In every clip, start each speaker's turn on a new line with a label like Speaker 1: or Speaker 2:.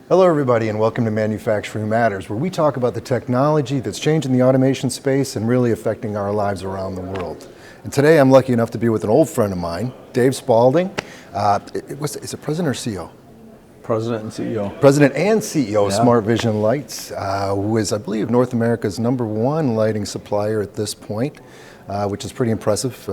Speaker 1: Hello everybody and welcome to Manufacturing Matters, where we talk about the technology that's changing the automation space and really affecting our lives around the world. And today I'm lucky enough to be with an old friend of mine, Dave Spaulding. Is it president or CEO?
Speaker 2: President and CEO.
Speaker 1: President and CEO of Smart Vision Lights, who is, I believe, North America's #1 lighting supplier at this point, which is pretty impressive.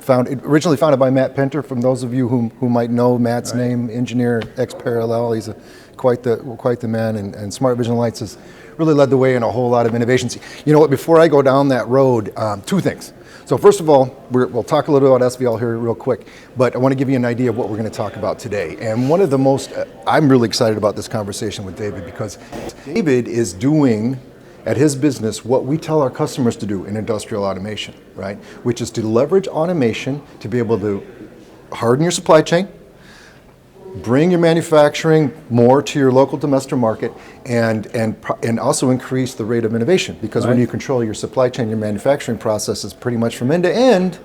Speaker 1: Originally founded by Matt Pinter, from those of you who might know Matt's name, engineer ex-Parallel. He's quite the man, and Smart Vision Lights has really led the way in a whole lot of innovations. You know what, before I go down that road, two things. So first of all, we'll talk a little bit about SVL here real quick, but I want to give you an idea of what we're going to talk about today. And one of the most, I'm really excited about this conversation with David, because David is doing at his business what we tell our customers to do in industrial automation, right? Which is to leverage automation to be able to harden your supply chain, bring your manufacturing more to your local domestic market, and also increase the rate of innovation. Because when you control your supply chain, your manufacturing processes pretty much from end to end,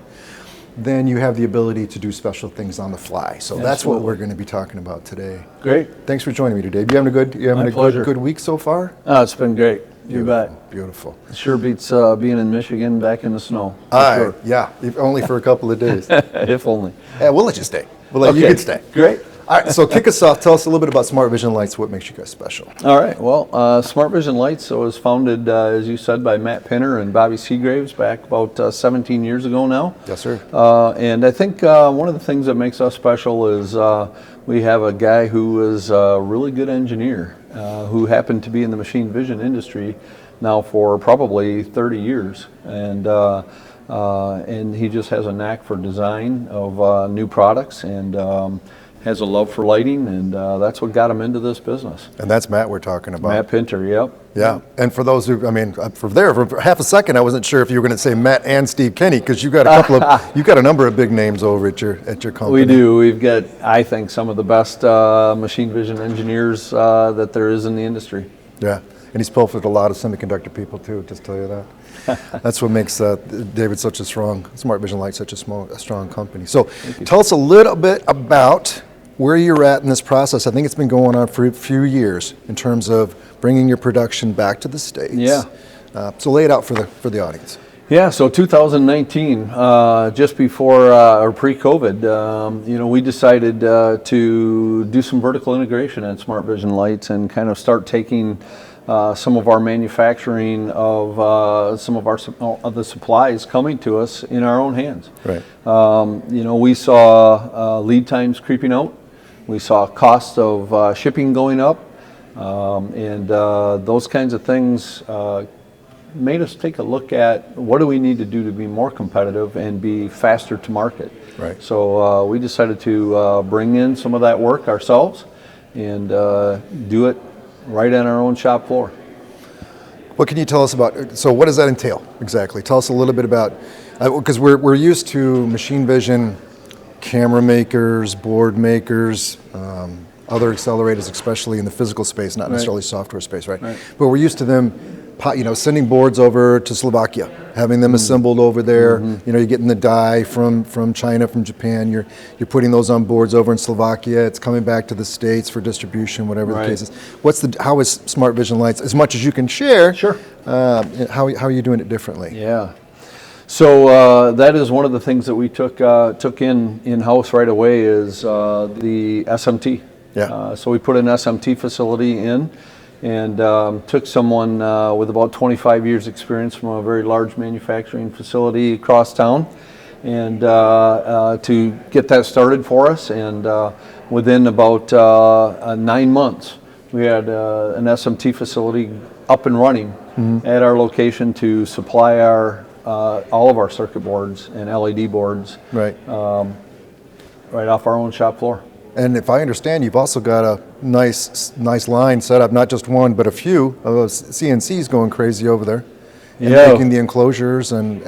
Speaker 1: then you have the ability to do special things on the fly. So that's what we're going to be talking about today.
Speaker 2: Great.
Speaker 1: Thanks for joining me today. You having a good week so far?
Speaker 2: Oh, it's been great. You bet.
Speaker 1: Beautiful.
Speaker 2: It sure beats being in Michigan back in the snow. Sure.
Speaker 1: Yeah, if only for a couple of days.
Speaker 2: If only.
Speaker 1: Yeah, we'll let you stay. We'll let you can stay.
Speaker 2: Great.
Speaker 1: All right, so kick us off. Tell us a little bit about Smart Vision Lights, what makes you guys special.
Speaker 2: All right, well, Smart Vision Lights was founded, as you said, by Matt Pinter and Bobby Seagraves back about 17 years ago now.
Speaker 1: Yes, sir.
Speaker 2: And I think one of the things that makes us special is we have a guy who is a really good engineer who happened to be in the machine vision industry now for probably 30 years. And he just has a knack for design of new products, and has a love for lighting, and that's what got him into this business.
Speaker 1: And that's Matt we're talking about.
Speaker 2: Matt Pinter, yep.
Speaker 1: Yeah, and for those who, for half a second I wasn't sure if you were going to say Matt and Steve Kenny, because you've got a number of big names over at your company.
Speaker 2: We do. We've got, I think, some of the best machine vision engineers that there is in the industry.
Speaker 1: Yeah, and he's pulled with a lot of semiconductor people too, just tell you that. That's what makes David Smart Vision Light such a strong company. So tell us a little bit about where you're at in this process. I think it's been going on for a few years in terms of bringing your production back to the States.
Speaker 2: Yeah.
Speaker 1: So lay it out for the audience.
Speaker 2: Yeah, so 2019, just before or pre-COVID, we decided to do some vertical integration at Smart Vision Lights and kind of start taking some of our manufacturing of some of the supplies coming to us in our own hands.
Speaker 1: Right.
Speaker 2: We saw lead times creeping out. We saw cost of shipping going up, and those kinds of things made us take a look at what do we need to do to be more competitive and be faster to market.
Speaker 1: Right.
Speaker 2: So we decided to bring in some of that work ourselves and do it right on our own shop floor.
Speaker 1: What can you tell us about, so what does that entail exactly? Tell us a little bit about, because we're used to machine vision camera makers, board makers, other accelerators, especially in the physical space, not necessarily software space, right? But we're used to them, sending boards over to Slovakia, having them assembled over there. You're getting the die from China, from Japan. You're putting those on boards over in Slovakia. It's coming back to the States for distribution, whatever the case is. How is Smart Vision Lights, as much as you can share? Sure. How are you doing it differently?
Speaker 2: Yeah. So that is one of the things that we took in-house right away is the SMT.
Speaker 1: Yeah.
Speaker 2: So we put an SMT facility in, and took someone with about 25 years experience from a very large manufacturing facility across town, and to get that started for us. And within about 9 months, we had an SMT facility up and running at our location to supply all of our circuit boards and LED boards right off our own shop floor.
Speaker 1: And if I understand, you've also got a nice line set up, not just one, but a few of those CNCs going crazy over there. And making the enclosures and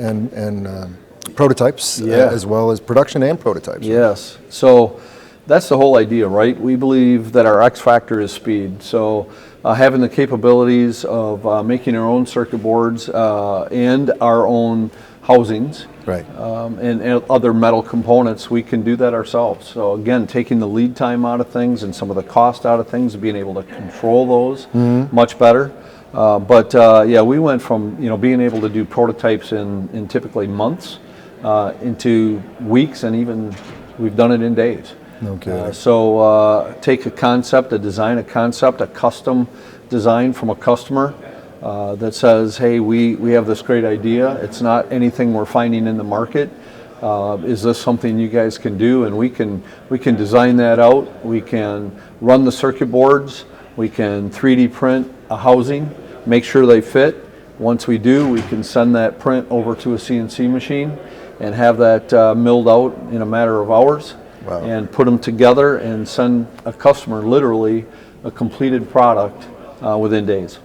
Speaker 1: prototypes, as well as production and prototypes.
Speaker 2: Yes. So that's the whole idea, right? We believe that our X factor is speed. So having the capabilities of making our own circuit boards and our own housings
Speaker 1: Right.
Speaker 2: and other metal components, we can do that ourselves. So again, taking the lead time out of things and some of the cost out of things, being able to control those much better. Yeah, we went from being able to do prototypes in typically months into weeks, and even we've done it in days.
Speaker 1: No kidding.
Speaker 2: Take a concept, a concept, a custom design from a customer that says, hey, we have this great idea. It's not anything we're finding in the market. Is this something you guys can do? And we can design that out. We can run the circuit boards. We can 3D print a housing, make sure they fit. Once we do, we can send that print over to a CNC machine and have that milled out in a matter of hours.
Speaker 1: Wow.
Speaker 2: And put them together and send a customer literally a completed product within days.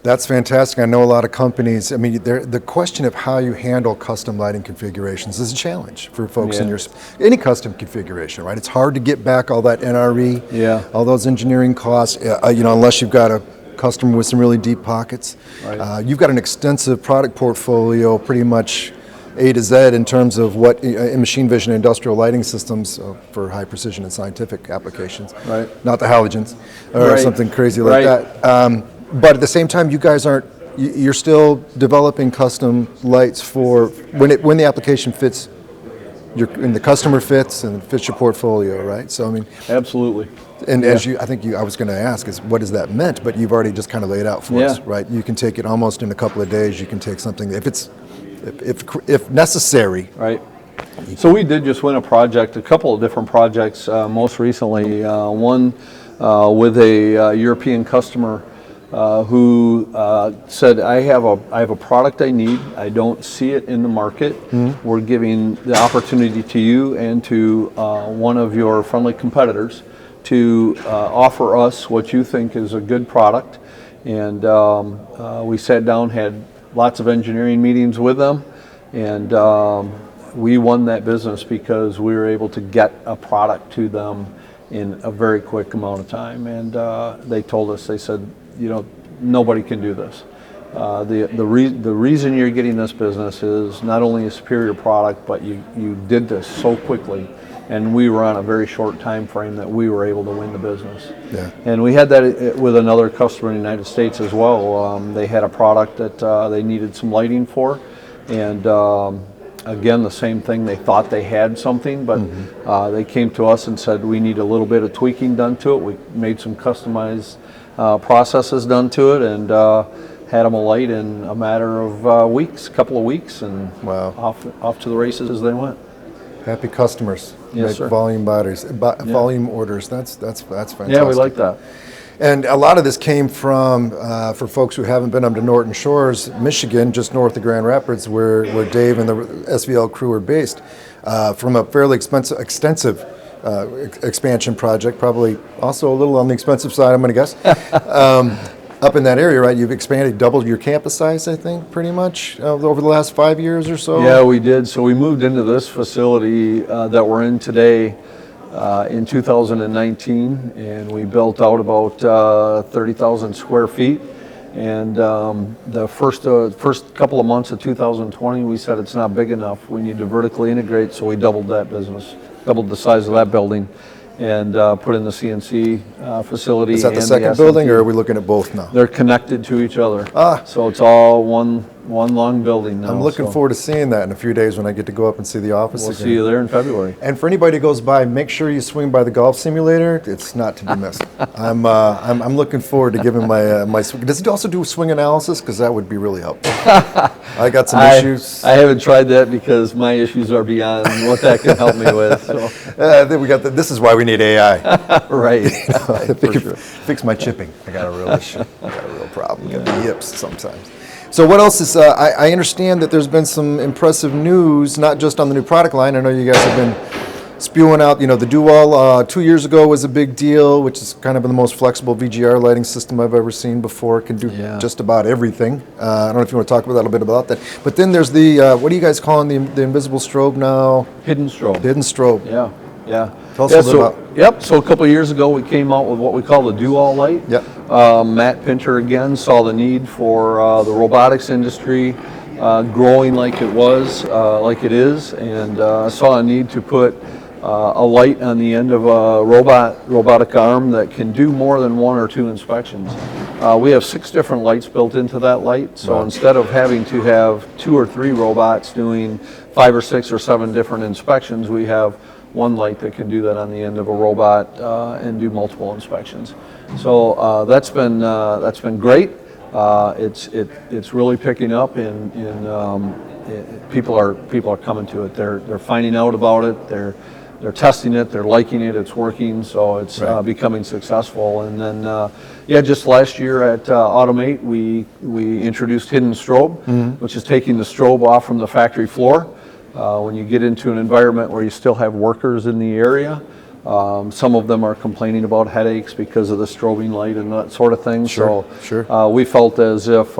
Speaker 1: That's fantastic. I know a lot of companies, I mean, the question of how you handle custom lighting configurations is a challenge for folks in any custom configuration, right? It's hard to get back all that NRE, all those engineering costs, unless you've got a customer with some really deep pockets.
Speaker 2: Right.
Speaker 1: You've got an extensive product portfolio, pretty much A to Z in terms of what in machine vision industrial lighting systems for high precision and scientific applications.
Speaker 2: Right.
Speaker 1: Not the halogens or something crazy like that. But at the same time, you guys you're still developing custom lights for when the application fits, and the customer fits and fits your portfolio, right? So I mean,
Speaker 2: absolutely.
Speaker 1: And as I was going to ask is what does that meant, but you've already just kind of laid out for us, right? You can take it almost in a couple of days. You can take something if necessary.
Speaker 2: Right. So we did just win a couple of different projects. Most recently, one with a European customer. Who said, I have a product I need. I don't see it in the market. We're giving the opportunity to you and to one of your friendly competitors to offer us what you think is a good product. And we sat down, had lots of engineering meetings with them, and we won that business because we were able to get a product to them in a very quick amount of time. And they told us, they said, nobody can do this. The reason you're getting this business is not only a superior product, but you did this so quickly, and we were on a very short time frame that we were able to win the business. Yeah. And we had that with another customer in the United States as well. They had a product that they needed some lighting for, and again, the same thing. They thought they had something, but they came to us and said, we need a little bit of tweaking done to it. We made some customized processes done to it, and had them a light in a matter of couple of weeks, and off to the races as they went.
Speaker 1: Happy customers.
Speaker 2: Yes, sir.
Speaker 1: Volume volume orders. That's fantastic.
Speaker 2: Yeah, we like that.
Speaker 1: And a lot of this came from, for folks who haven't been up to Norton Shores, Michigan, just north of Grand Rapids, where Dave and the SVL crew are based, from a fairly extensive expansion project, probably also a little on the expensive side, I'm going to guess. Up in that area, right? You've doubled your campus size, I think, pretty much over the last 5 years or so.
Speaker 2: Yeah, we did. So we moved into this facility that we're in today in 2019, and we built out about 30,000 square feet. And the first couple of months of 2020, we said it's not big enough. We need to vertically integrate, so we doubled that business, doubled the size of that building, and put in the CNC facility.
Speaker 1: Is that the second building, or are we looking at both now?
Speaker 2: They're connected to each other. So it's all one long building now.
Speaker 1: I'm looking forward to seeing that in a few days when I get to go up and see the office again.
Speaker 2: We'll see you there in February.
Speaker 1: And for anybody who goes by, make sure you swing by the golf simulator. It's not to be missed. I'm looking forward to giving my swing. Does it also do swing analysis? Because that would be really helpful. I got some issues.
Speaker 2: I haven't tried that because my issues are beyond what that can help me with. So.
Speaker 1: Then we got this is why we need AI.
Speaker 2: Right.
Speaker 1: Fix my chipping. I got a real issue. I got a real problem. Got the yips sometimes. So what else is, I understand that there's been some impressive news, not just on the new product line. I know you guys have been spewing out, the Dual 2 years ago was a big deal, which is kind of the most flexible VGR lighting system I've ever seen before. It can do just about everything. I don't know if you want to talk about a little bit about that. But then there's the, what are you guys calling the invisible strobe now?
Speaker 2: Hidden strobe.
Speaker 1: Hidden strobe.
Speaker 2: Yeah.
Speaker 1: Tell us a little bit about.
Speaker 2: Yep. So a couple of years ago, we came out with what we call the Dual light.
Speaker 1: Yep.
Speaker 2: Matt Pinter again saw the need for the robotics industry growing like it is, and saw a need to put a light on the end of a robotic arm that can do more than 1 or 2 inspections. We have 6 different lights built into that light, so
Speaker 1: Wow.
Speaker 2: instead of having to have 2 or 3 robots doing 5 or 6 or 7 different inspections, we have one light that can do that on the end of a robot and do multiple inspections. So that's been great. It's really picking up, and people are coming to it. They're finding out about it. They're testing it. They're liking it. It's working. So it's
Speaker 1: Right.
Speaker 2: becoming successful. And then just last year at Automate, we introduced Hidden Strobe, which is taking the strobe off from the factory floor. When you get into an environment where you still have workers in the area, some of them are complaining about headaches because of the strobing light and that sort of thing.
Speaker 1: Sure,
Speaker 2: so
Speaker 1: sure.
Speaker 2: we felt as if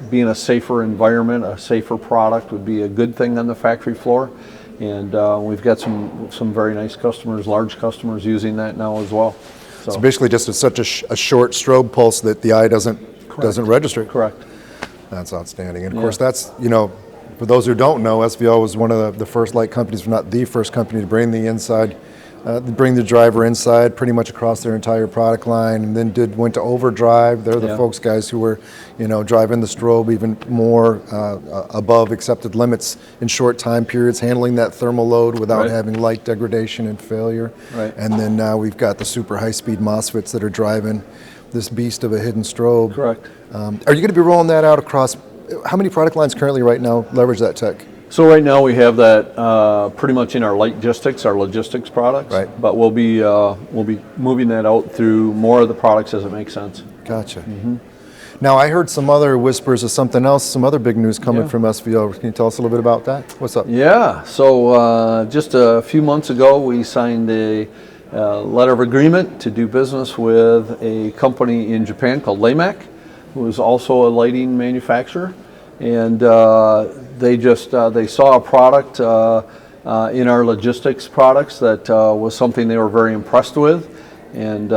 Speaker 2: being a safer environment, a safer product would be a good thing on the factory floor. And we've got some very nice customers, large customers using that now as well.
Speaker 1: So basically just such a short strobe pulse that the eye doesn't register.
Speaker 2: Correct.
Speaker 1: That's outstanding. And of course, that's, for those who don't know, SVL was one of the first light companies, if not the first company, to bring the driver inside pretty much across their entire product line, and then went to overdrive. They're the folks, guys, who were, driving the strobe even more above accepted limits in short time periods, handling that thermal load without having light degradation and failure.
Speaker 2: Right.
Speaker 1: And then now we've got the super high-speed MOSFETs that are driving this beast of a hidden strobe.
Speaker 2: Correct.
Speaker 1: Are you going to be rolling that out across? How many product lines currently right now leverage that tech?
Speaker 2: So right now we have that pretty much in our logistics products.
Speaker 1: Right.
Speaker 2: But we'll be moving that out through more of the products as it makes sense.
Speaker 1: Gotcha. Now I heard some other whispers of something else, some other big news coming from SVL. Can you tell us a little bit about that? What's up?
Speaker 2: Yeah. So just a few months ago, we signed a letter of agreement to do business with a company in Japan called Leimac, who is also a lighting manufacturer, and they saw a product in our logistics products that was something they were very impressed with, and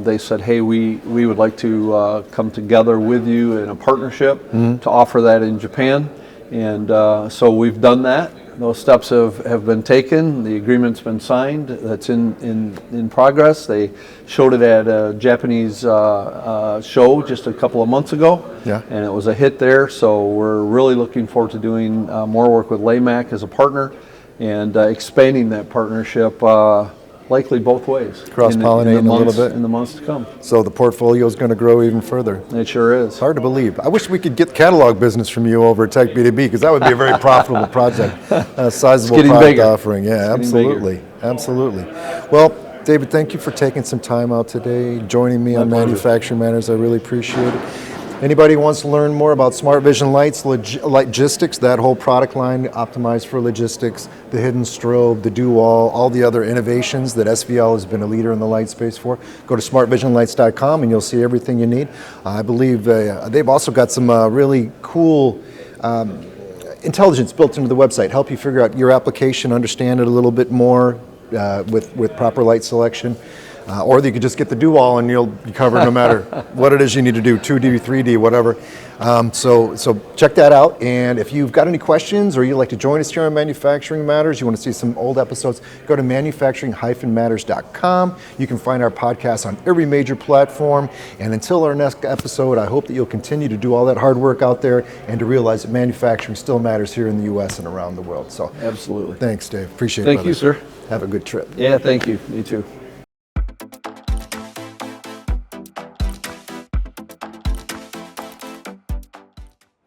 Speaker 2: they said, hey, we would like to come together with you in a partnership to offer that in Japan. And so we've done that. Those steps have been taken. The agreement's been signed. That's in progress. They showed it at a Japanese show just a couple of months ago, and it was a hit there. So we're really looking forward to doing more work with Leimac as a partner and expanding that partnership likely both ways.
Speaker 1: Cross-pollinating a little bit.
Speaker 2: In the months to come.
Speaker 1: So the portfolio is going to grow even further.
Speaker 2: It sure is.
Speaker 1: It's hard to believe. I wish we could get catalog business from you over at Tech B2B, because that would be a very profitable project, a sizable product
Speaker 2: bigger.
Speaker 1: offering. Yeah,
Speaker 2: It's
Speaker 1: absolutely. Absolutely. Well, David, thank you for taking some time out today, joining me on Manufacturing Matters. I really appreciate it. Anybody who wants to learn more about Smart Vision Lights, logistics, that whole product line optimized for logistics, the hidden strobe, the do-all, all the other innovations that SVL has been a leader in the light space for, go to smartvisionlights.com and you'll see everything you need. I believe they've also got some really cool intelligence built into the website, help you figure out your application, understand it a little bit more with proper light selection. Or you could just get the do-all and you'll be covered no matter what it is you need to do, 2D, 3D, whatever. So check that out. And if you've got any questions or you'd like to join us here on Manufacturing Matters, you want to see some old episodes, go to manufacturing-matters.com. You can find our podcast on every major platform. And until our next episode, I hope that you'll continue to do all that hard work out there and to realize that manufacturing still matters here in the U.S. and around the world. So
Speaker 2: Absolutely.
Speaker 1: thanks, Dave. Appreciate it.
Speaker 2: Thank you,
Speaker 1: brother.
Speaker 2: sir.
Speaker 1: Have a good trip.
Speaker 2: Yeah, thank you. You too.